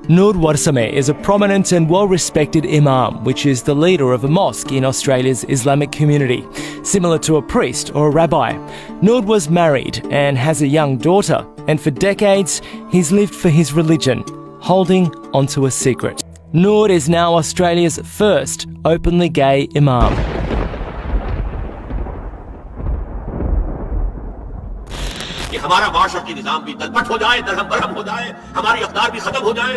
Noor Warsame is a prominent and well-respected imam, which is the leader of a mosque in Australia's Islamic community, similar to a priest or a rabbi. Noor was married and has a young daughter, and for decades he's lived for his religion, holding onto a secret. Noor is now Australia's first openly gay imam. کہ ہمارا معاشرتی نظام بھی تلپٹ ہو جائے، درہم برہم ہو جائے، ہماری اقدار بھی ختم ہو جائے،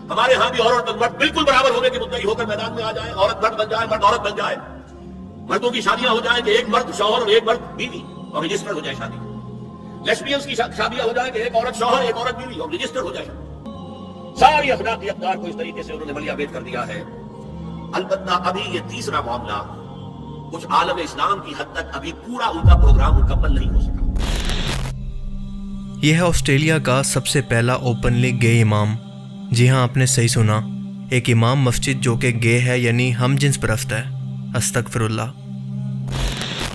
ہمارے ہاں بھی عورت اور مرد بالکل برابر ہونے کے مدعی ہو کر میدان میں آ جائے، عورت مرد بن جائے، مرد عورت بن جائے، مردوں کی شادیاں ہو جائیں کہ ایک مرد شوہر اور ایک مرد بیوی اور رجسٹر ہو جائے شادی، لیسبینز کی شادیاں ہو جائیں کہ ایک عورت شوہر ایک عورت بیوی اور رجسٹر ہو جائے. ساری اخلاقی اقدار کو اس طریقے سے انہوں نے ملیہ بیٹ کر دیا ہے. البتہ ابھی یہ تیسرا معاملہ کچھ عالم اسلام کی حد تک ابھی پورا ان کا پروگرام مکمل نہیں ہو سکا. یہ ہے آسٹریلیا کا سب سے پہلا اوپنلی گے امام. جی ہاں، آپ نے صحیح سنا، ایک امام مسجد جو کہ گے ہے، یعنی ہم جنس پرست ہے. استغفر اللہ.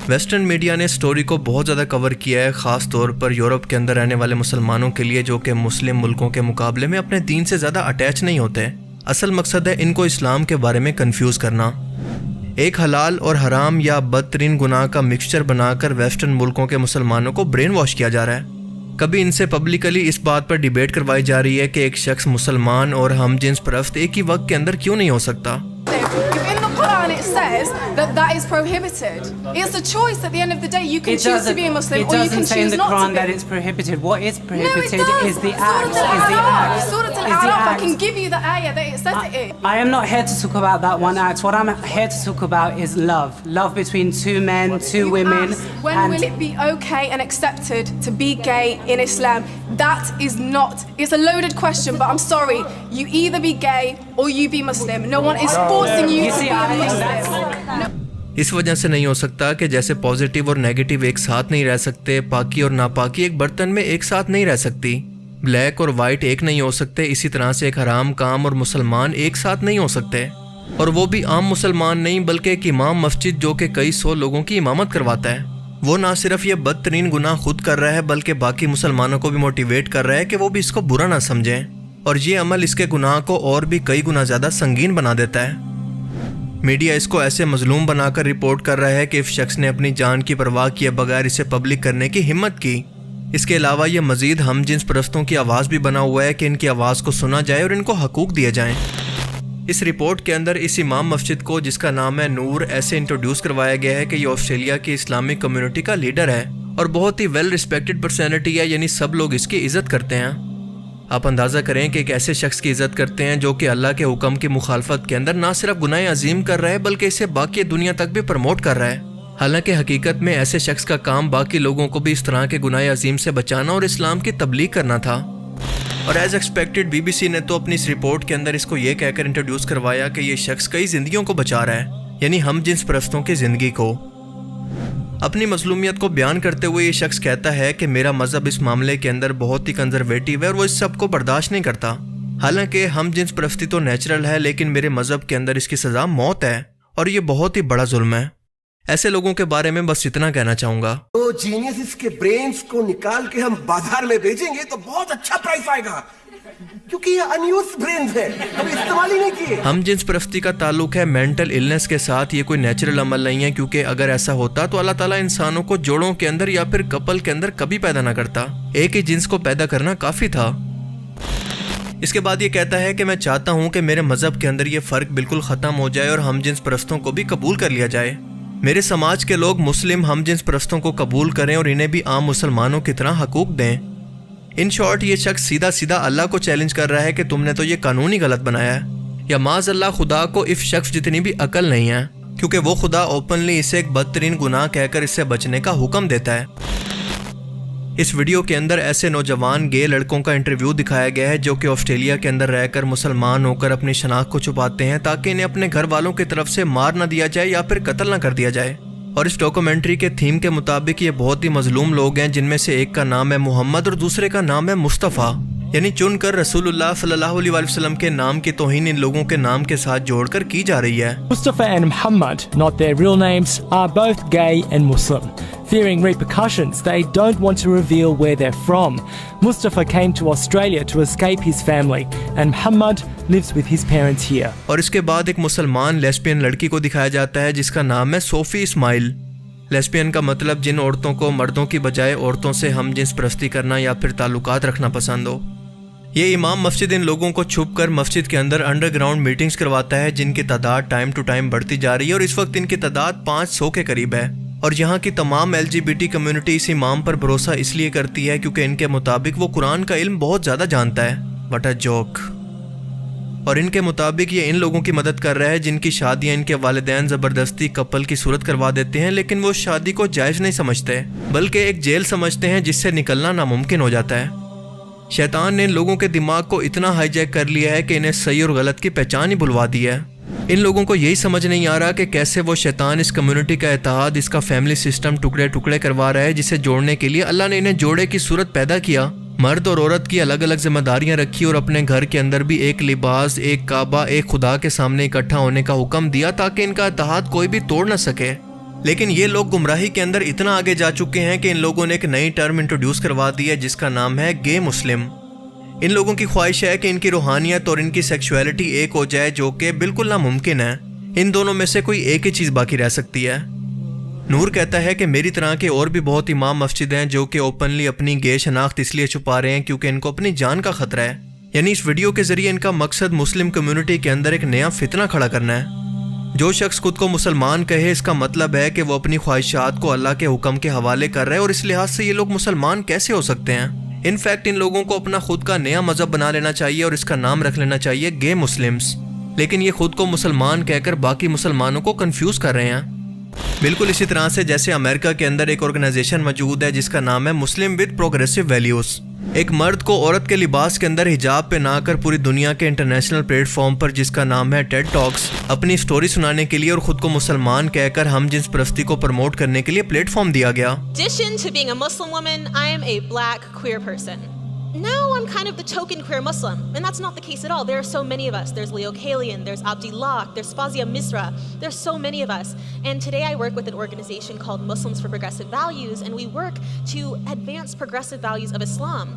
ویسٹرن میڈیا نے سٹوری کو بہت زیادہ کور کیا ہے، خاص طور پر یورپ کے اندر رہنے والے مسلمانوں کے لیے جو کہ مسلم ملکوں کے مقابلے میں اپنے دین سے زیادہ اٹیچ نہیں ہوتے. اصل مقصد ہے ان کو اسلام کے بارے میں کنفیوز کرنا. ایک حلال اور حرام یا بدترین گناہ کا مکسچر بنا کر ویسٹرن ملکوں کے مسلمانوں کو برین واش کیا جا رہا ہے. کبھی ان سے پبلکلی اس بات پر ڈیبیٹ کروائی جا رہی ہے کہ ایک شخص مسلمان اور ہم جنس پرست ایک ہی وقت کے اندر کیوں نہیں ہو سکتا. It says that is prohibited. It's a choice at the end of the day. You can choose to be a Muslim or you can choose not to be. It doesn't say in the Quran that it's prohibited. What is prohibited is the act. Surah Al-Araf, I can give you the ayah that it says it is. I am not here to talk about that one act. What I'm here to talk about is love. Love between two men, two women. When will it be okay and accepted to be gay in Islam? That is not. It's a loaded question, but I'm sorry. You either be gay or you be Muslim. No one is forcing you to be a Muslim. اس وجہ سے نہیں ہو سکتا کہ جیسے positive اور negative ایک ساتھ نہیں رہ سکتے، پاکی اور ناپاکی ایک برتن میں ایک ساتھ نہیں رہ سکتی، بلیک اور وائٹ ایک نہیں ہو سکتے، اسی طرح سے ایک حرام کام اور مسلمان ایک ساتھ نہیں ہو سکتے. اور وہ بھی عام مسلمان نہیں بلکہ ایک امام مسجد جو کہ کئی سو لوگوں کی امامت کرواتا ہے. وہ نہ صرف یہ بدترین گناہ خود کر رہا ہے بلکہ باقی مسلمانوں کو بھی موٹیویٹ کر رہا ہے کہ وہ بھی اس کو برا نہ سمجھیں، اور یہ عمل اس کے گناہ کو اور بھی کئی گنا زیادہ سنگین بنا دیتا ہے. میڈیا اس کو ایسے مظلوم بنا کر رپورٹ کر رہا ہے کہ اس شخص نے اپنی جان کی پرواہ کیے بغیر اسے پبلک کرنے کی ہمت کی. اس کے علاوہ یہ مزید ہم جنس پرستوں کی آواز بھی بنا ہوا ہے کہ ان کی آواز کو سنا جائے اور ان کو حقوق دیے جائیں. اس رپورٹ کے اندر اس امام مسجد کو جس کا نام ہے نور ایسے انٹروڈیوس کروایا گیا ہے کہ یہ آسٹریلیا کی اسلامک کمیونٹی کا لیڈر ہے اور بہت ہی ویل ریسپیکٹڈ پرسنالٹی ہے، یعنی سب لوگ اس کی عزت کرتے ہیں. آپ اندازہ کریں کہ ایک ایسے شخص کی عزت کرتے ہیں جو کہ اللہ کے حکم کی مخالفت کے اندر نہ صرف گناہ عظیم کر رہا ہے بلکہ اسے باقی دنیا تک بھی پروموٹ کر رہا ہے. حالانکہ حقیقت میں ایسے شخص کا کام باقی لوگوں کو بھی اس طرح کے گناہ عظیم سے بچانا اور اسلام کی تبلیغ کرنا تھا. اور as expected B B C نے تو اپنی اس رپورٹ کے اندر اس کو یہ کہہ کر انٹروڈیوس کروایا کہ یہ شخص کئی زندگیوں کو بچا رہا ہے، یعنی ہم جنس پرستوں کی زندگی کو. اپنی مظلومیت کو بیان کرتے ہوئے یہ شخص کہتا ہے کہ میرا مذہب اس معاملے کے اندر بہت ہی کنزرویٹو ہے اور وہ اس سب کو برداشت نہیں کرتا. حالانکہ ہم جنس پرستی تو نیچرل ہے لیکن میرے مذہب کے اندر اس کی سزا موت ہے اور یہ بہت ہی بڑا ظلم ہے. ایسے لوگوں کے بارے میں بس اتنا کہنا چاہوں گا، تو جینیس کے برینز کو نکال کے ہم بازار میں بیچیں گے تو بہت اچھا پرائس آئے گا، کیونکہ یہ انیوز برینز ہے، کبھی استعمال ہی نہیں کیے. ہم جنس پرستی کا تعلق ہے مینٹل النس کے ساتھ. یہ کوئی نیچرل عمل نہیں ہے، کیونکہ اگر ایسا ہوتا تو اللہ تعالیٰ انسانوں کو جوڑوں کے اندر یا پھر کپل کے اندر کبھی پیدا نہ کرتا. ایک ہی جنس کو پیدا کرنا کافی تھا. اس کے بعد یہ کہتا ہے کہ میں چاہتا ہوں کہ میرے مذہب کے اندر یہ فرق بالکل ختم ہو جائے اور ہم جنس پرستوں کو بھی قبول کر لیا جائے. میرے سماج کے لوگ مسلم ہم جنس پرستوں کو قبول کریں اور انہیں بھی عام مسلمانوں کی طرح حقوق دیں. ان شارٹ یہ شخص سیدھا سیدھا اللہ کو چیلنج کر رہا ہے کہ تم نے تو یہ قانون ہی غلط بنایا ہے. یا معاذ اللہ خدا کو اس شخص جتنی بھی عقل نہیں ہے، کیونکہ وہ خدا اوپنلی اسے ایک بدترین گناہ کہہ کر اس سے بچنے کا حکم دیتا ہے. اس ویڈیو کے اندر ایسے نوجوان گے لڑکوں کا انٹرویو دکھایا گیا ہے جو کہ آسٹریلیا کے اندر رہ کر مسلمان ہو کر اپنی شناخت کو چھپاتے ہیں تاکہ انہیں اپنے گھر والوں کی طرف سے مار نہ دیا جائے یا پھر قتل نہ کر دیا جائے. اور اس ڈاکومنٹری کے تھیم کے مطابق یہ بہت ہی مظلوم لوگ ہیں، جن میں سے ایک کا نام ہے محمد اور دوسرے کا نام ہے مصطفیٰ. یعنی چن کر رسول صلی اللہ علیہ وسلم کے نام کی توہین ان لوگوں کے نام کے ساتھ جوڑ کر کی جا رہی ہے. Mustafa and Muhammad, not their real names, are both gay and Muslim. Fearing repercussions, they don't want to reveal where they're from. Mustafa came to Australia to escape his family, and Muhammad lives with his parents here. اور اس کے بعد ایک مسلمان lesbian لڑکی کو دکھایا جاتا ہے جس کا نام ہے صوفی اسماعیل. لیسبین کا مطلب جن عورتوں کو مردوں کی بجائے عورتوں سے ہم جنس پرستی کرنا یا پھر تعلقات رکھنا پسند ہو. یہ امام مسجد ان لوگوں کو چھپ کر مسجد کے اندر انڈر گراؤنڈ میٹنگز کرواتا ہے جن کی تعداد ٹائم ٹو ٹائم بڑھتی جا رہی ہے اور اس وقت ان کی تعداد 500 کے قریب ہے. اور یہاں کی تمام LGBT کمیونٹی اس امام پر بھروسہ اس لیے کرتی ہے کیونکہ ان کے مطابق وہ قرآن کا علم بہت زیادہ جانتا ہے. What a joke. اور ان کے مطابق یہ ان لوگوں کی مدد کر رہا ہے جن کی شادیاں ان کے والدین زبردستی کپل کی صورت کروا دیتے ہیں لیکن وہ شادی کو جائز نہیں سمجھتے بلکہ ایک جیل سمجھتے ہیں جس سے نکلنا ناممکن ہو جاتا ہے. شیطان نے ان لوگوں کے دماغ کو اتنا ہائی جیک کر لیا ہے کہ انہیں صحیح اور غلط کی پہچان ہی بھلوا دی ہے. ان لوگوں کو یہی سمجھ نہیں آ رہا کہ کیسے وہ شیطان اس کمیونٹی کا اتحاد، اس کا فیملی سسٹم ٹکڑے ٹکڑے کروا رہا ہے جسے جوڑنے کے لیے اللہ نے انہیں جوڑے کی صورت پیدا کیا. مرد اور عورت کی الگ الگ ذمہ داریاں رکھی اور اپنے گھر کے اندر بھی ایک لباس، ایک کعبہ، ایک خدا کے سامنے اکٹھا ہونے کا حکم دیا تاکہ ان کا اتحاد کوئی بھی توڑ نہ سکے. لیکن یہ لوگ گمراہی کے اندر اتنا آگے جا چکے ہیں کہ ان لوگوں نے ایک نئی ٹرم انٹروڈیوس کروا دی ہے جس کا نام ہے گے مسلم. ان لوگوں کی خواہش ہے کہ ان کی روحانیت اور ان کی سیکشولیٹی ایک ہو جائے جو کہ بالکل ناممکن ہے. ان دونوں میں سے کوئی ایک ہی چیز باقی رہ سکتی ہے. نور کہتا ہے کہ میری طرح کے اور بھی بہت امام مسجد ہیں جو کہ اوپنلی اپنی گے شناخت اس لیے چھپا رہے ہیں کیونکہ ان کو اپنی جان کا خطرہ ہے. یعنی اس ویڈیو کے ذریعے ان کا مقصد مسلم کمیونٹی کے اندر ایک نیا فتنہ کھڑا کرنا ہے. جو شخص خود کو مسلمان کہے اس کا مطلب ہے کہ وہ اپنی خواہشات کو اللہ کے حکم کے حوالے کر رہا ہے اور اس لحاظ سے یہ لوگ مسلمان کیسے ہو سکتے ہیں. انفیکٹ ان لوگوں کو اپنا خود کا نیا مذہب بنا لینا چاہیے اور اس کا نام رکھ لینا چاہیے گے مسلمز. لیکن یہ خود کو مسلمان کہہ کر باقی مسلمانوں کو کنفیوز کر رہے ہیں. بالکل اسی طرح سے جیسے امریکہ کے اندر ایک آرگنائزیشن موجود ہے جس کا نام ہے مسلم ود پروگریسو ویلیوز. ایک مرد کو عورت کے لباس کے اندر حجاب پہنا کر پوری دنیا کے انٹرنیشنل پلیٹ فارم پر جس کا نام ہے ٹیڈ ٹاکس اپنی سٹوری سنانے کے لیے اور خود کو مسلمان کہہ کر ہم جنس پرستی کو پروموٹ کرنے کے لیے پلیٹ فارم دیا گیا. addition to being a Muslim woman, I am a black queer person. Now I'm kind of the token queer Muslim, and that's not the case at all. There are so many of us. There's Leo Kalian, there's Abdi Locke, there's Fazia Misra. There's so many of us. And today I work with an organization called Muslims for Progressive Values, and we work to advance progressive values of Islam.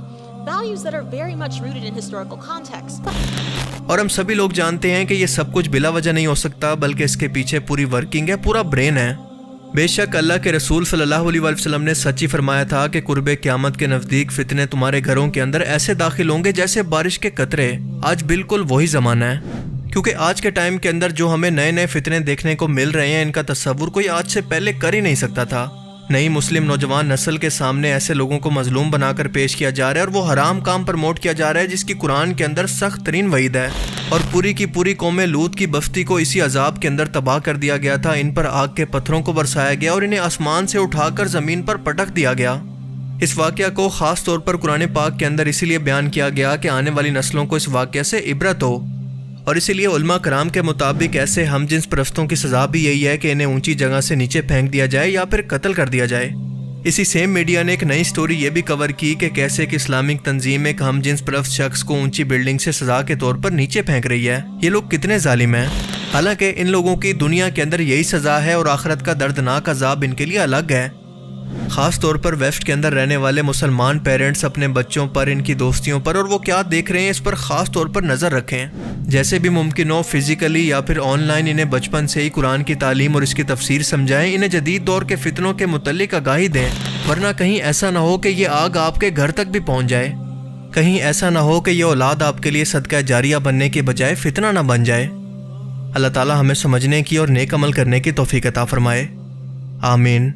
Values that are very much rooted in historical context. اور ہم سبھی لوگ جانتے ہیں کہ یہ سب کچھ بلا وجہ نہیں ہو سکتا بلکہ اس کے پیچھے پوری ورکنگ ہے، پورا برین ہے. بے شک اللہ کے رسول صلی اللہ علیہ وسلم نے سچ ہی فرمایا تھا کہ قرب قیامت کے نزدیک فتنے تمہارے گھروں کے اندر ایسے داخل ہوں گے جیسے بارش کے قطرے. آج بالکل وہی زمانہ ہے کیونکہ آج کے ٹائم کے اندر جو ہمیں نئے نئے فتنے دیکھنے کو مل رہے ہیں ان کا تصور کوئی آج سے پہلے کر ہی نہیں سکتا تھا. نئی مسلم نوجوان نسل کے سامنے ایسے لوگوں کو مظلوم بنا کر پیش کیا جا رہا ہے اور وہ حرام کام پروموٹ کیا جا رہا ہے جس کی قرآن کے اندر سخت ترین وعید ہے. اور پوری کی پوری قوم لوط کی بستی کو اسی عذاب کے اندر تباہ کر دیا گیا تھا. ان پر آگ کے پتھروں کو برسایا گیا اور انہیں آسمان سے اٹھا کر زمین پر پٹک دیا گیا. اس واقعہ کو خاص طور پر قرآن پاک کے اندر اسی لیے بیان کیا گیا کہ آنے والی نسلوں کو اس واقعہ سے عبرت ہو. اور اسی لیے علماء کرام کے مطابق ایسے ہم جنس پرستوں کی سزا بھی یہی ہے کہ انہیں اونچی جگہ سے نیچے پھینک دیا جائے یا پھر قتل کر دیا جائے. اسی سیم میڈیا نے ایک نئی سٹوری یہ بھی کور کی کہ کیسے ایک اسلامک تنظیم ایک ہم جنس پرست شخص کو اونچی بلڈنگ سے سزا کے طور پر نیچے پھینک رہی ہے. یہ لوگ کتنے ظالم ہیں. حالانکہ ان لوگوں کی دنیا کے اندر یہی سزا ہے اور آخرت کا دردناک عذاب ان کے لیے الگ ہے. خاص طور پر ویسٹ کے اندر رہنے والے مسلمان پیرنٹس اپنے بچوں پر، ان کی دوستیوں پر اور وہ کیا دیکھ رہے ہیں اس پر خاص طور پر نظر رکھیں. جیسے بھی ممکن ہو فزیکلی یا پھر آن لائن انہیں بچپن سے ہی قرآن کی تعلیم اور اس کی تفسیر سمجھائیں. انہیں جدید دور کے فتنوں کے متعلق آگاہی دیں ورنہ کہیں ایسا نہ ہو کہ یہ آگ آپ کے گھر تک بھی پہنچ جائے. کہیں ایسا نہ ہو کہ یہ اولاد آپ کے لیے صدقہ جاریہ بننے کے بجائے فتنہ نہ بن جائے. اللہ تعالی ہمیں سمجھنے کی اور نیک عمل کرنے کی توفیق عطا فرمائے. آمین.